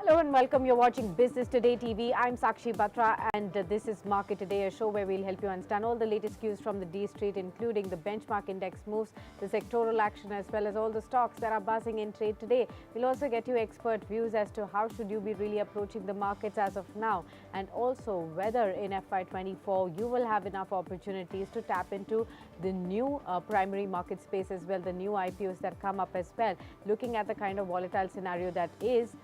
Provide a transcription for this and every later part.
Hello and welcome. You're watching Business Today TV. I'm Sakshi Batra and this is Market Today, a show where we'll help you understand all the latest cues from the D Street, including the benchmark index moves, the sectoral action, as well as all the stocks that are buzzing in trade today. We'll also get you expert views as to how should you be really approaching the markets as of now, and also whether in FY24 you will have enough opportunities to tap into the new primary market space as well, the new IPOs that come up as well. Looking at the kind of volatile scenario that is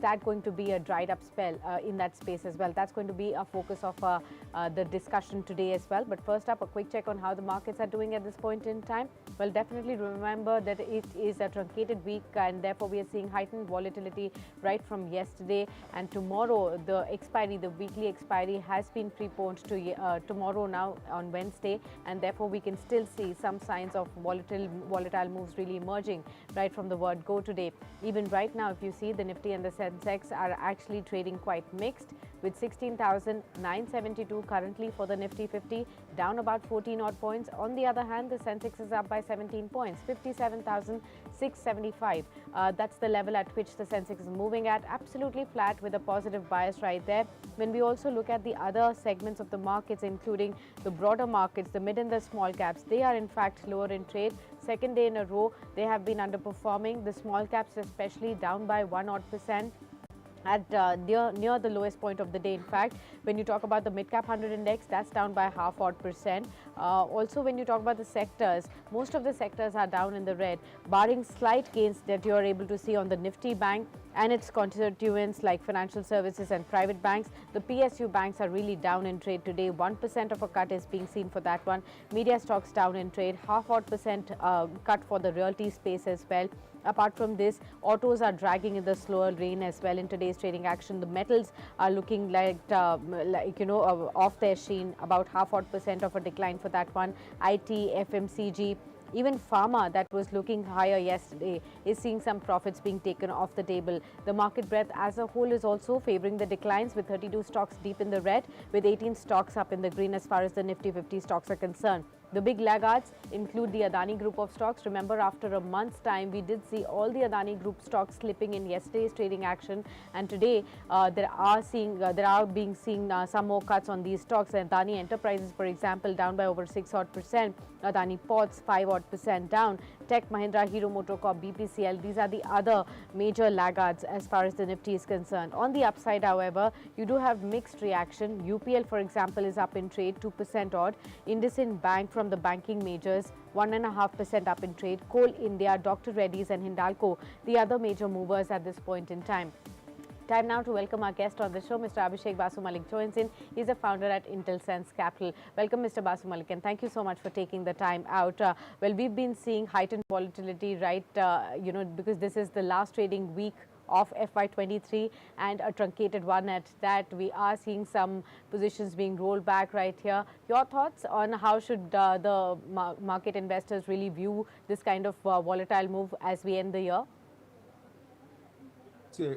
that going to be a dried up spell in that space as well? That's going to be a focus of the discussion today as well. But first up, a quick check on how the markets are doing at this point in time. Well, definitely remember that it is a truncated week and therefore we are seeing heightened volatility right from yesterday, and tomorrow the weekly expiry has been preponed to tomorrow now on Wednesday, and therefore we can still see some signs of volatile moves really emerging right from the word go today. Even right now, if you see, the Nifty and the Sensex are actually trading quite mixed, with 16,972 currently for the Nifty 50, down about 14 odd points. On the other hand, the Sensex is up by 17 points, 57,675. That's the level at which the Sensex is moving at, absolutely flat with a positive bias right there. When we also look at the other segments of the markets, including the broader markets, the mid and the small caps, they are in fact lower in trade. Second day in a row, they have been underperforming. The small caps especially down by 1 odd percent at near the lowest point of the day. In fact, when you talk about the mid cap 100 index, that's down by half odd percent. Also, when you talk about the sectors, most of the sectors are down in the red, barring slight gains that you are able to see on the Nifty Bank and its constituents like financial services and private banks. The PSU banks are really down in trade today. 1% of a cut is being seen for that one. Media stocks down in trade, half odd percent cut for the realty space as well. Apart from this, autos are dragging in the slower lane as well in today's trading action. The metals are looking off their sheen, about half odd percent of a decline for that one. IT, FMCG, even pharma, that was looking higher yesterday, is seeing some profits being taken off the table. The market breadth as a whole is also favoring the declines, with 32 stocks deep in the red, with 18 stocks up in the green as far as the Nifty 50 stocks are concerned. The big laggards include the Adani group of stocks. Remember, after a month's time, we did see all the Adani group stocks slipping in yesterday's trading action, and today there are being seen some more cuts on these stocks. Adani Enterprises, for example, down by over 6 odd percent. Adani Ports 5 odd percent down. Tech Mahindra, Hero MotoCorp, BPCL, these are the other major laggards as far as the Nifty is concerned. On the upside, however, you do have mixed reaction. UPL, for example, is up in trade 2% odd. IndusInd Bank from the banking majors 1.5% up in trade. Coal India, Dr. Reddy's and Hindalco, the other major movers at this point in time. Time now to welcome our guest on the show. Mr. Abhishek Basumallick joins in. He's a founder at Intelsense Capital. Welcome, Mr. Basumallick, and thank you so much for taking the time out. Well, we've been seeing heightened volatility, right, because this is the last trading week of FY23 and a truncated one at that. We are seeing some positions being rolled back right here. Your thoughts on how should the market investors really view this kind of volatile move as we end the year? See,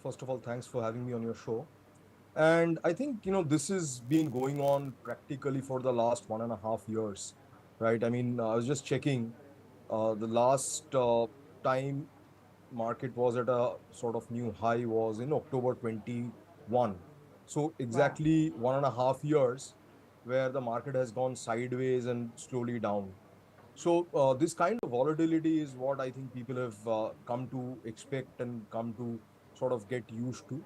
first of all, thanks for having me on your show. And I think, this has been going on practically for the last 1.5 years, right? I mean, I was just checking the last time market was at a sort of new high was in October 21. So Wow. exactly 1.5 years where the market has gone sideways and slowly down. So this kind of volatility is what I think people have come to expect and come to sort of get used to.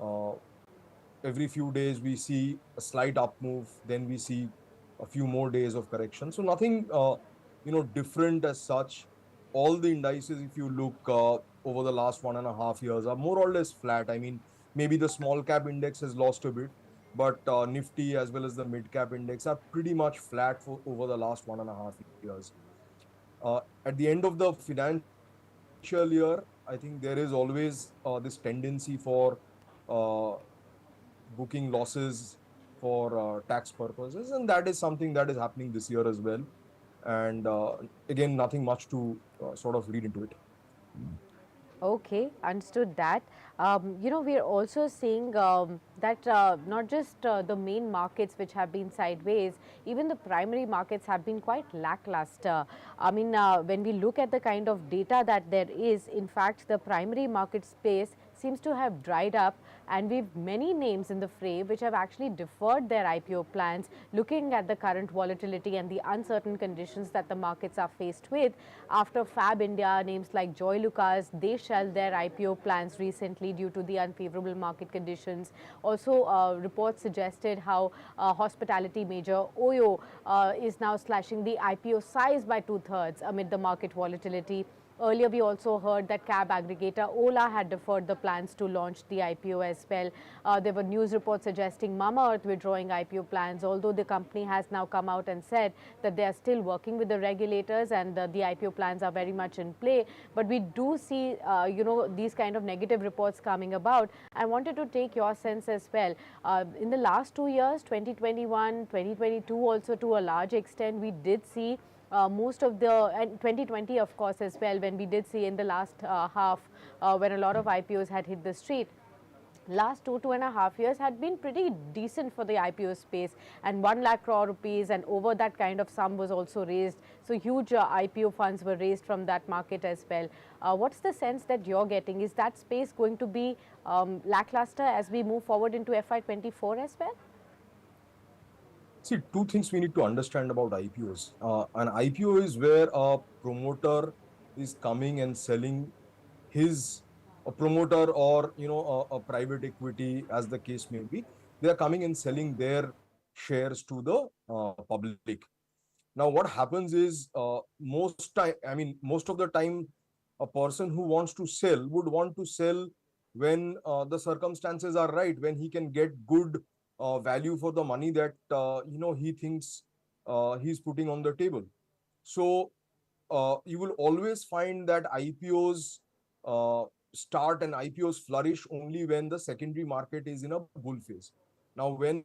Uh, every few days we see a slight up move, then we see a few more days of correction. So nothing, different as such. All the indices, if you look over the last 1.5 years, are more or less flat. I mean, maybe the small cap index has lost a bit, but Nifty as well as the mid cap index are pretty much flat for over the last 1.5 years. At the end of the financial year, I think there is always this tendency for uh, booking losses for tax purposes, and that is something that is happening this year as well. And again, nothing much to sort of read into it. Okay, understood that. We're also seeing that not just the main markets which have been sideways, even the primary markets have been quite lackluster. I mean, when we look at the kind of data that there is, in fact, the primary market space seems to have dried up, and we've many names in the fray which have actually deferred their IPO plans, looking at the current volatility and the uncertain conditions that the markets are faced with. After Fab India, names like Joy Lucas, they shelved their IPO plans recently due to the unfavorable market conditions. Also, reports suggested how hospitality major Oyo is now slashing the IPO size by 2/3 amid the market volatility. Earlier, we also heard that cab aggregator Ola had deferred the plans to launch the IPO as well. There were news reports suggesting Mamaearth withdrawing IPO plans, although the company has now come out and said that they are still working with the regulators and the IPO plans are very much in play. But we do see, these kind of negative reports coming about. I wanted to take your sense as well. In the last 2 years, 2021, 2022 also to a large extent, we did see most of the, and 2020 of course as well, when we did see in the last half when a lot of IPOs had hit the street. Last 2.5 years had been pretty decent for the IPO space, and 1 lakh crore rupees and over that kind of sum was also raised. So huge IPO funds were raised from that market as well. What's the sense that you're getting? Is that space going to be lackluster as we move forward into FY24 as well? See, two things we need to understand about IPOs. An IPO is where a promoter is coming and selling his a promoter or a private equity, as the case may be. They are coming and selling their shares to the public. Now, what happens is most of the time, a person who wants to sell would want to sell when the circumstances are right, when he can get good value for the money that he thinks he's putting on the table. So you will always find that IPOs start and IPOs flourish only when the secondary market is in a bull phase. Now, when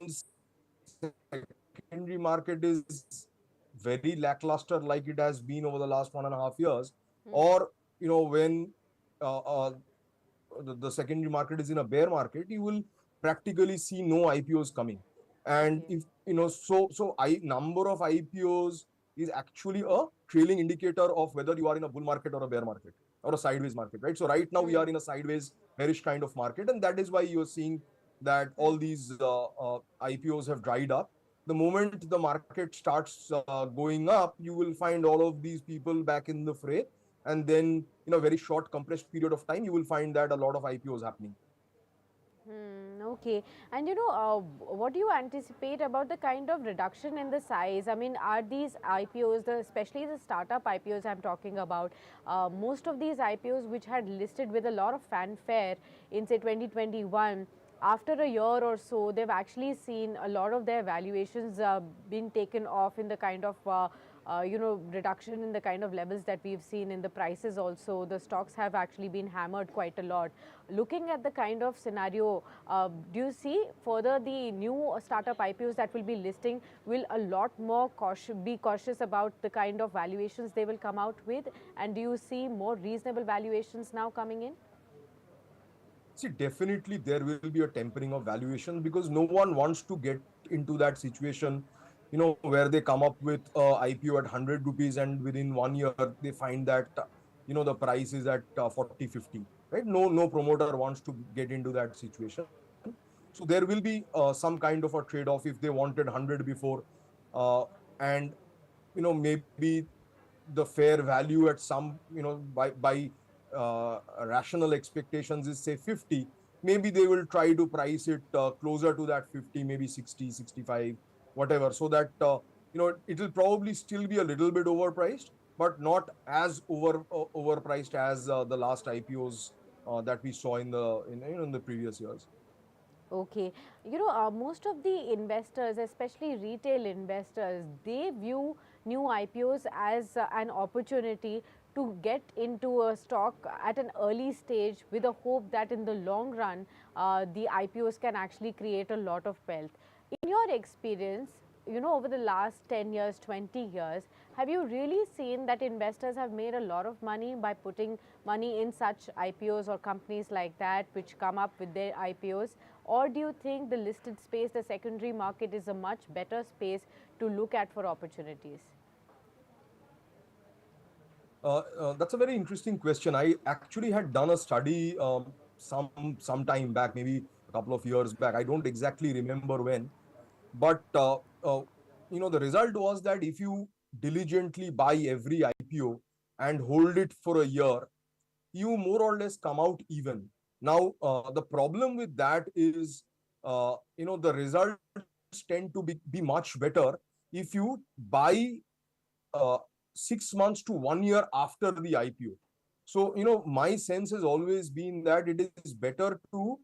secondary market is very lackluster, like it has been over the last 1.5 years, or when uh, uh, the secondary market is in a bear market, you will practically see no IPOs coming. And Okay. if number of IPOs is actually a trailing indicator of whether you are in a bull market or a bear market or a sideways market, right? So right now we are in a sideways bearish kind of market, and that is why you're seeing that all these IPOs have dried up. The moment the market starts going up, you will find all of these people back in the fray, and then in a very short compressed period of time you will find that a lot of IPOs happening. Okay. And what do you anticipate about the kind of reduction in the size? I mean, are these IPOs, especially the startup IPOs I'm talking about, most of these IPOs which had listed with a lot of fanfare in say 2021, after a year or so, they've actually seen a lot of their valuations being taken off in the kind of reduction in the kind of levels that we've seen in the prices also. The stocks have actually been hammered quite a lot. Looking at the kind of scenario, do you see further the new startup IPOs that will be listing will a lot more be cautious about the kind of valuations they will come out with? And do you see more reasonable valuations now coming in? See, definitely there will be a tempering of valuation, because no one wants to get into that situation, where they come up with a IPO at 100 rupees and within 1 year they find that, the price is at 40, 50, right? No promoter wants to get into that situation. So there will be some kind of a trade-off. If they wanted 100 before, and, maybe the fair value at some, by rational expectations is say 50, maybe they will try to price it closer to that 50, maybe 60, 65, whatever, so that it will probably still be a little bit overpriced, but not as overpriced as the last IPOs that we saw in the previous years. Okay. Most of the investors, especially retail investors, they view new IPOs as an opportunity to get into a stock at an early stage with a hope that in the long run, the IPOs can actually create a lot of wealth. In your experience, over the last 10 years, 20 years, have you really seen that investors have made a lot of money by putting money in such IPOs or companies like that which come up with their IPOs? Or do you think the listed space, the secondary market, is a much better space to look at for opportunities? That's a very interesting question. I actually had done a study some time back, maybe a couple of years back. I don't exactly remember when, but the result was that if you diligently buy every IPO and hold it for a year, you more or less come out even. Now, the problem with that is, the results tend to be much better if you buy uh, 6 months to 1 year after the IPO. So, my sense has always been that it is better to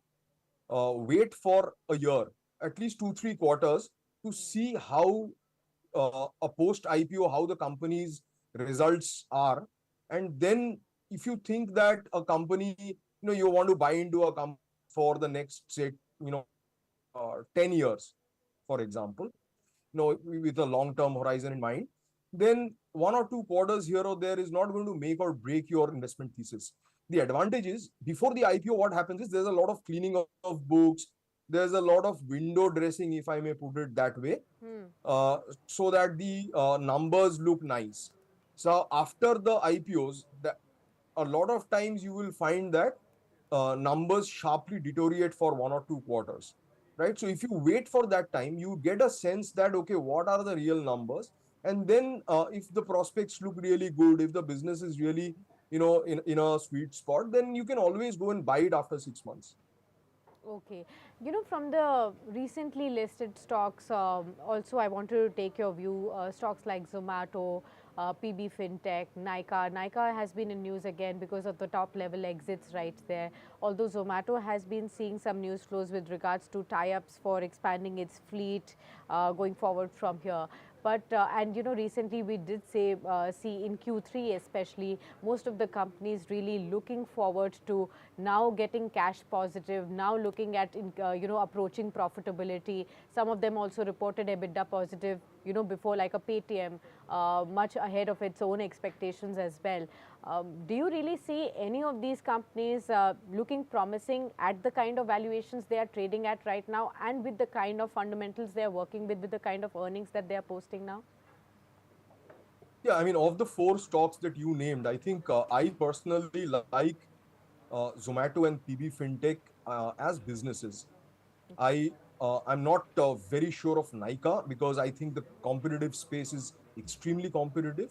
wait for a year, at least 2-3 quarters, to see how a post IPO, how the company's results are. And then if you think that a company, you want to buy into a company for the next, say, 10 years, for example, with a long term horizon in mind, then 1 or 2 quarters here or there is not going to make or break your investment thesis. The advantage is, before the IPO, what happens is there's a lot of cleaning of books, there's a lot of window dressing, if I may put it that way, Hmm. so that the numbers look nice. So after the IPOs, a lot of times you will find that numbers sharply deteriorate for 1 or 2 quarters, right? So if you wait for that time, you get a sense that, okay, what are the real numbers? And then if the prospects look really good, if the business is really, in a sweet spot, then you can always go and buy it after 6 months. Okay. From the recently listed stocks, also I wanted to take your view. Stocks like Zomato, PB Fintech, Nykaa. Nykaa has been in news again because of the top level exits right there. Although Zomato has been seeing some news flows with regards to tie-ups for expanding its fleet going forward from here. But and recently we did see in Q3 especially, most of the companies really looking forward to now getting cash positive, now looking at approaching profitability. Some of them also reported EBITDA positive, before, like a Paytm, much ahead of its own expectations as well. Do you really see any of these companies looking promising at the kind of valuations they are trading at right now, and with the kind of fundamentals they are working with the kind of earnings that they are posting now? Yeah, I mean, of the four stocks that you named, I think I personally like Zomato and PB Fintech as businesses. I'm not very sure of Nykaa, because I think the competitive space is extremely competitive,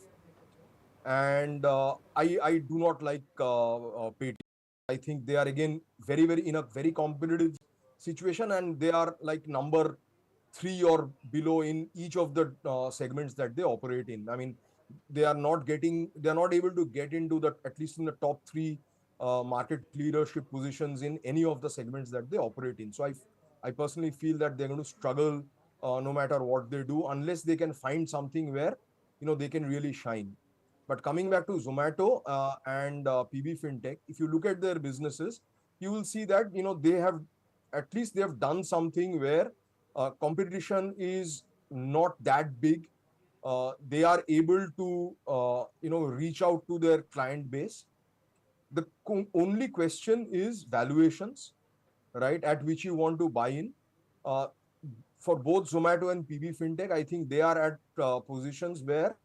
and I do not like Paytm. I think they are again very in a very competitive situation, and they are like number three or below in each of the segments that they operate in. I mean, they are not able to get into the, at least in the top three market leadership positions in any of the segments that they operate in. So I personally feel that they're going to struggle no matter what they do, unless they can find something where they can really shine. But coming back to Zomato and PB Fintech, if you look at their businesses, you will see that they have, at least they have done something where competition is not that big. They are able to reach out to their client base. The only question is valuations, right, at which you want to buy in. Uh, for both Zomato and PB Fintech, I think they are at positions where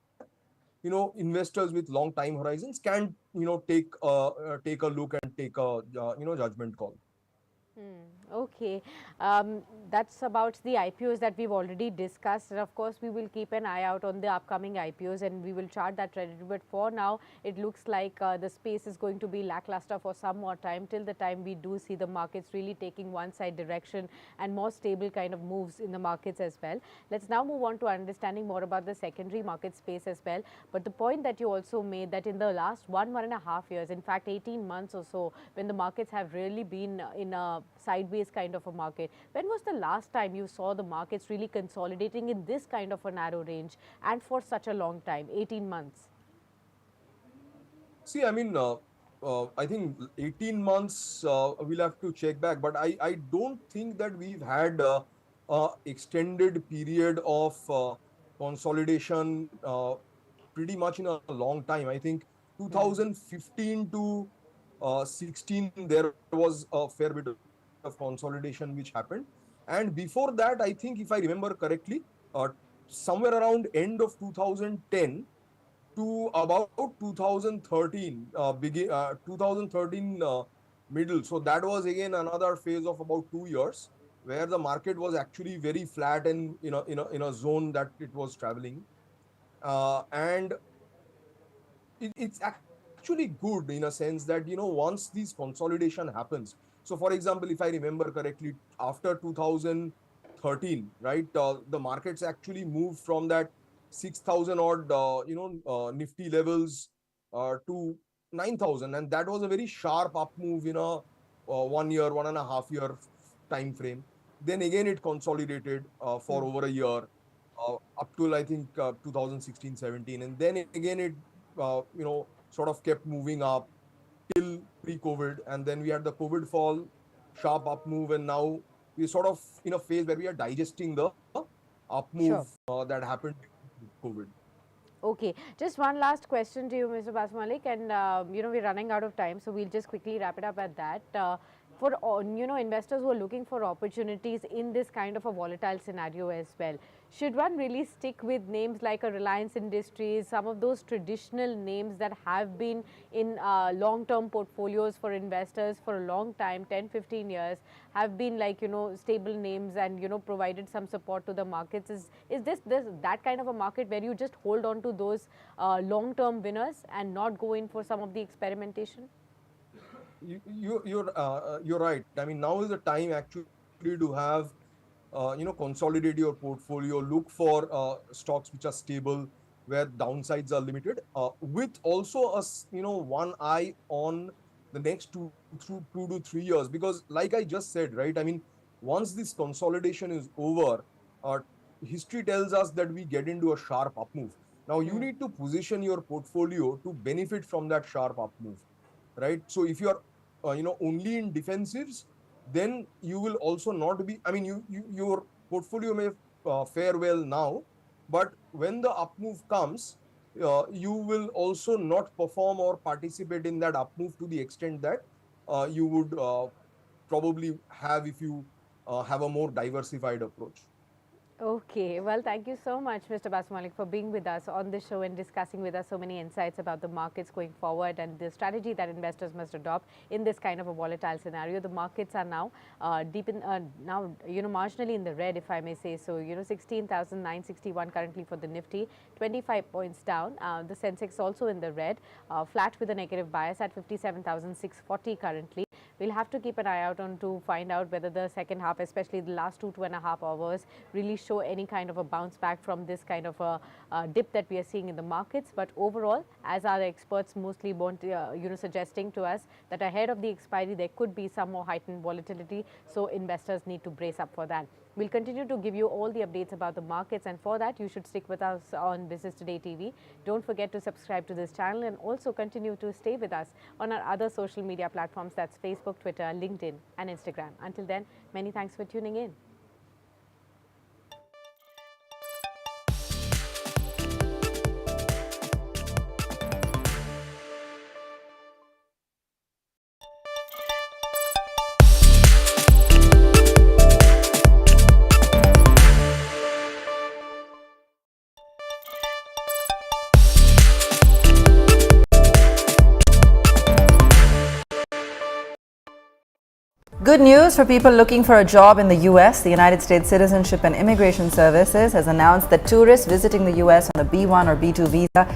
investors with long time horizons can take a look and take a judgment call. Okay, that's about the IPOs that we've already discussed. And of course, we will keep an eye out on the upcoming IPOs and we will chart that trajectory. But for now, it looks like the space is going to be lackluster for some more time, till the time we do see the markets really taking one side direction and more stable kind of moves in the markets as well. Let's now move on to understanding more about the secondary market space as well. But the point that you also made, that in the last 1.5 years, in fact 18 months or so, when the markets have really been in a sideways kind of a market, when was the last time you saw the markets really consolidating in this kind of a narrow range and for such a long time, 18 months? See, I mean, I think 18 months, we'll have to check back, but I don't think that we've had extended period of consolidation pretty much in a long time. I think 2015 to 16, there was a fair bit of consolidation which happened. And before that, I think, if I remember correctly, uh, somewhere around end of 2010 to about 2013, 2013 middle. So that was again another phase of about 2 years where the market was actually very flat and in a zone that it was traveling. And it's actually good in a sense that once these consolidation happens. So for example, if I remember correctly, after 2013, right, the markets actually moved from that 6,000 odd nifty levels to 9,000, and that was a very sharp up move in a 1 year, 1.5 year time frame. Then again it consolidated for over a year, up till I think 2016, 17, and then again it sort of kept moving up till pre-COVID, and then we had the COVID fall, sharp up move, and now we're sort of in a phase where we are digesting the up move Sure. that happened due to COVID. Okay, just one last question to you, Mr. Basumallick, and we're running out of time, so we'll just quickly wrap it up at that. For investors who are looking for opportunities in this kind of a volatile scenario as well, should one really stick with names like a Reliance Industries, some of those traditional names that have been in long-term portfolios for investors for a long time, 10, 15 years, have been like, stable names and, provided some support to the markets? Is this that kind of a market where you just hold on to those long-term winners and not go in for some of the experimentation? You're right. I mean, now is the time actually to have consolidate your portfolio, look for stocks which are stable, where downsides are limited, with also one eye on the next 2 to 3 years. Because like I just said, right, I mean, once this consolidation is over, uh, history tells us that we get into a sharp up move. Now you need to position your portfolio to benefit from that sharp up move, right? So if you are only in defensives, then you will also not be, I mean, your portfolio may fare well now, but when the up move comes, you will also not perform or participate in that up move to the extent that you would probably have if you have a more diversified approach. Okay, well, thank you so much, Mr. Basumallick, for being with us on the show and discussing with us so many insights about the markets going forward and the strategy that investors must adopt in this kind of a volatile scenario. The markets are now marginally in the red, if I may say so. 16,961 currently for the Nifty, 25 points down. The Sensex also in the red, flat with a negative bias at 57,640 currently. We'll have to keep an eye out on to find out whether the second half, especially the last 2.5 hours, really show any kind of a bounce back from this kind of a dip that we are seeing in the markets. But overall, as our experts mostly want, suggesting to us that ahead of the expiry, there could be some more heightened volatility. So investors need to brace up for that. We'll continue to give you all the updates about the markets, and for that you should stick with us on Business Today TV. Don't forget to subscribe to this channel and also continue to stay with us on our other social media platforms, that's Facebook, Twitter, LinkedIn and Instagram. Until then, many thanks for tuning in. Good news for people looking for a job in the U.S. The United States Citizenship and Immigration Services has announced that tourists visiting the U.S. on a B1 or B2 visa